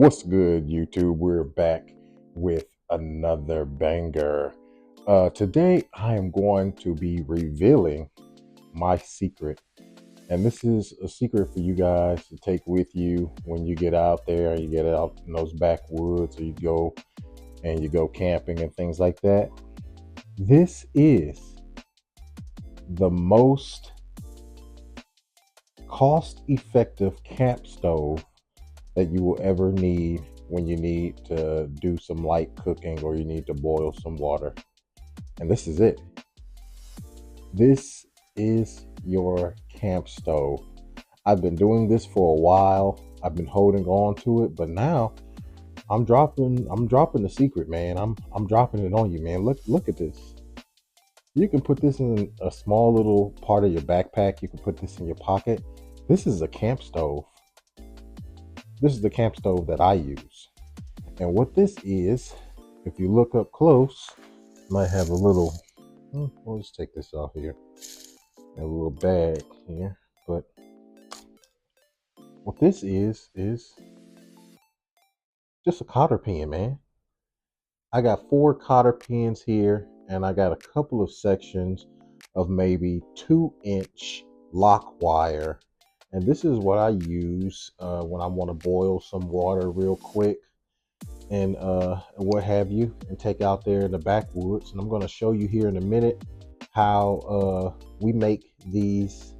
What's good, YouTube? We're back with another banger. Today, I am going to be revealing my secret. And this is a secret for you guys to take with you when you get out there, you get out in those backwoods, or you go camping and things like that. This is the most cost-effective camp stove that you will ever need when you need to do some light cooking or you need to boil some water. And this is it. This is your camp stove. I've been doing this for a while. I've been holding on to it, but now I'm dropping the secret, man. I'm dropping it on you, man. Look at this. You can put this in a small little part of your backpack. You can put this in your pocket. This is a camp stove. This is the camp stove that I use. And what this is, if you look up close, might have a little, we'll just take this off here, a little bag here. But what this is just a cotter pin, man. I got 4 cotter pins here, and I got a couple of sections of maybe 2-inch lock wire. And this is what I use when I want to boil some water real quick and what have you, and take out there in the backwoods. And I'm going to show you here in a minute how we make these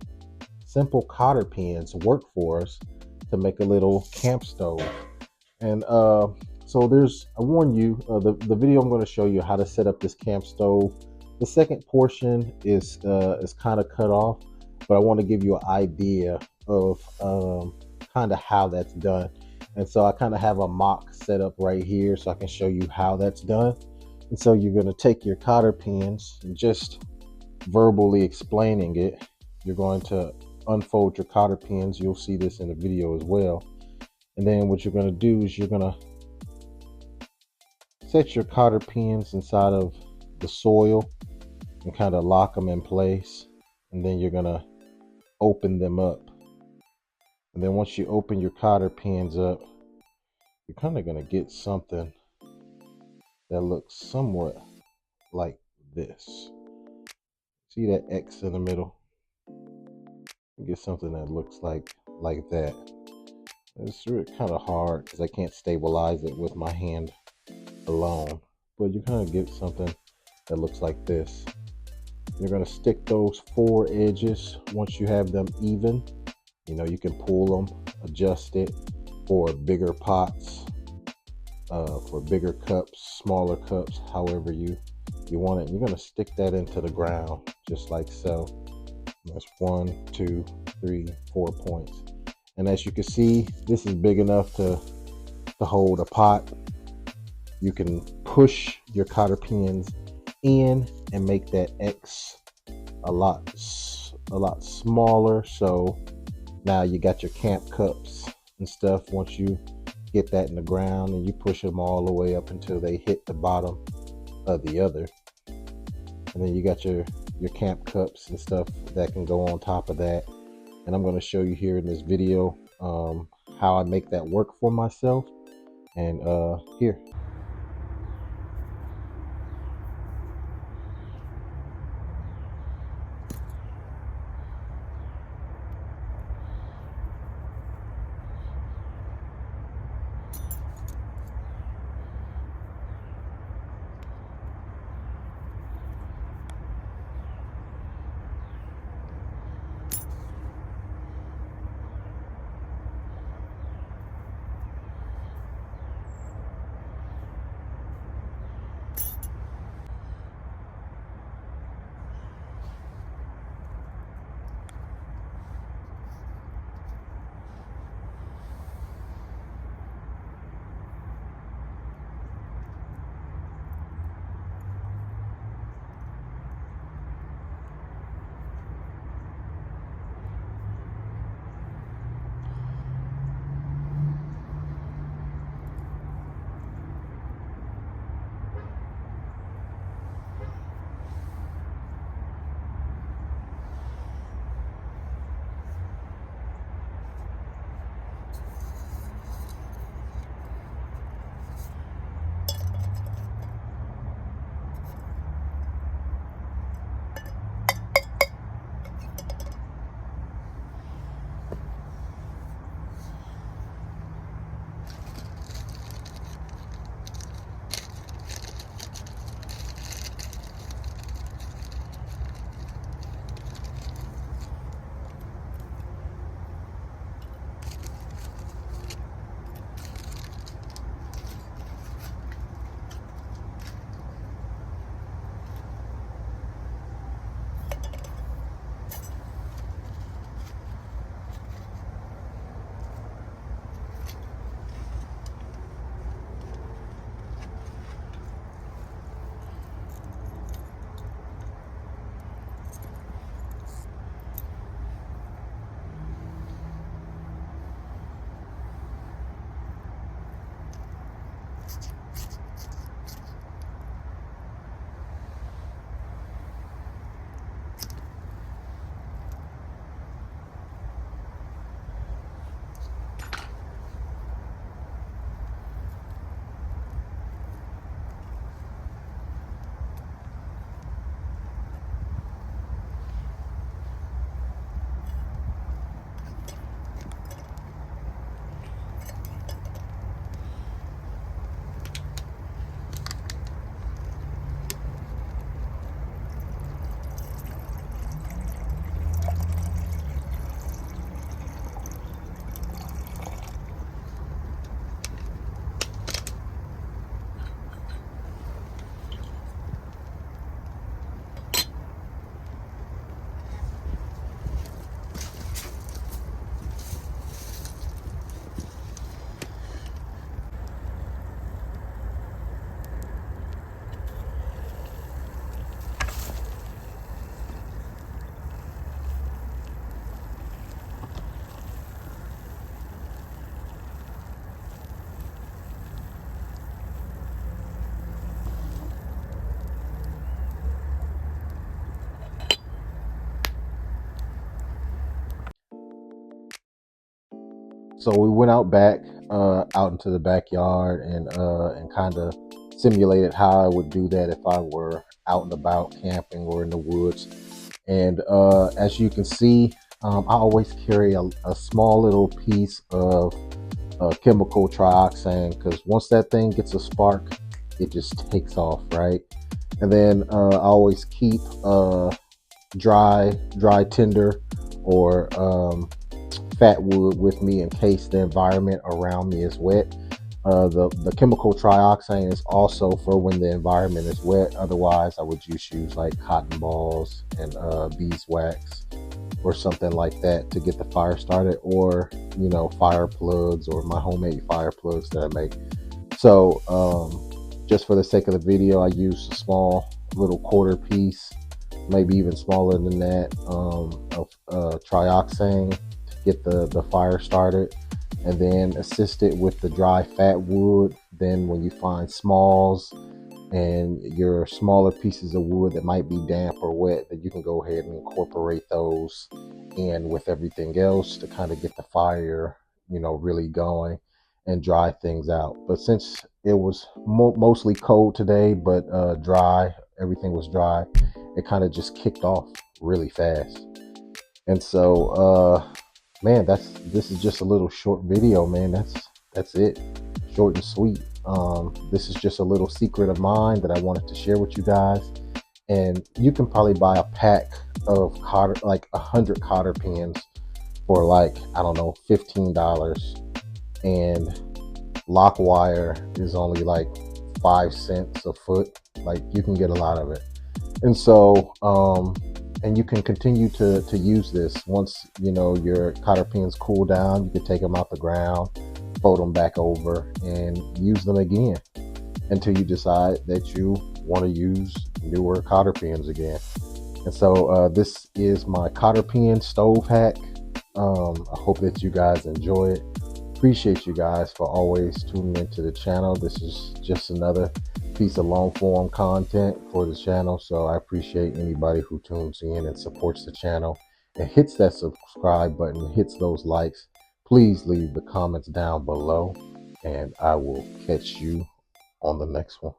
simple cotter pins work for us to make a little camp stove. And so I warn you, the video I'm going to show you how to set up this camp stove. The second portion is kind of cut off, but I want to give you an idea of kind of how that's done. And so I kind of have a mock set up right here so I can show you how that's done. And so you're going to take your cotter pins and just verbally explaining it. You're going to unfold your cotter pins. You'll see this in the video as well. And then what you're going to do is you're going to set your cotter pins inside of the soil and kind of lock them in place. And then you're going to open them up. And then once you open your cotter pins up, you're kind of going to get something that looks somewhat like this. See that X in the middle? You get something that looks like that. It's really kind of hard because I can't stabilize it with my hand alone. But you kind of get something that looks like this. You're going to stick those 4 edges once you have them even. You know, you can pull them, adjust it for bigger pots, for bigger cups, smaller cups, however you want it. And you're going to stick that into the ground just like so. That's 1, 2, 3, 4 points. And as you can see, this is big enough to hold a pot. You can push your cotter pins in and make that X a lot smaller. So now you got your camp cups and stuff. Once you get that in the ground and you push them all the way up until they hit the bottom of the other. And then you got your camp cups and stuff that can go on top of that. And I'm going to show you here in this video how I make that work for myself. And here. So we went out back, out into the backyard, and kind of simulated how I would do that if I were out and about camping or in the woods. And as you can see, I always carry a small little piece of chemical trioxane, because once that thing gets a spark, it just takes off, right? And then I always keep dry tinder or fat wood with me in case the environment around me is wet. The chemical trioxane is also for when the environment is wet. Otherwise, I would just use like cotton balls and beeswax or something like that to get the fire started, or fire plugs, or my homemade fire plugs that I make. So just for the sake of the video, I use a small little quarter piece, maybe even smaller than that, of trioxane to get the fire started, and then assist it with the dry fat wood. Then when you find smalls and your smaller pieces of wood that might be damp or wet, that you can go ahead and incorporate those in with everything else to kind of get the fire, really going and dry things out. But since it was mostly cold today, but dry, everything was dry, it kind of just kicked off really fast. And so, man, this is just a little short video, man. That's it, short and sweet. This is just a little secret of mine that I wanted to share with you guys. And you can probably buy a pack of cotter, like 100 cotter pins, for like, I don't know, $15, and lock wire is only like 5 cents a foot. Like, you can get a lot of it. And so and you can continue to use this once your cotter pins cool down. You can take them out the ground, fold them back over, and use them again until you decide that you want to use newer cotter pins again. And so this is my cotter pin stove hack. I hope that you guys enjoy it. Appreciate you guys for always tuning into the channel. This is just another piece of long form content for the channel, so I appreciate anybody who tunes in and supports the channel and hits that subscribe button, hits those likes. Please leave the comments down below, and I will catch you on the next one.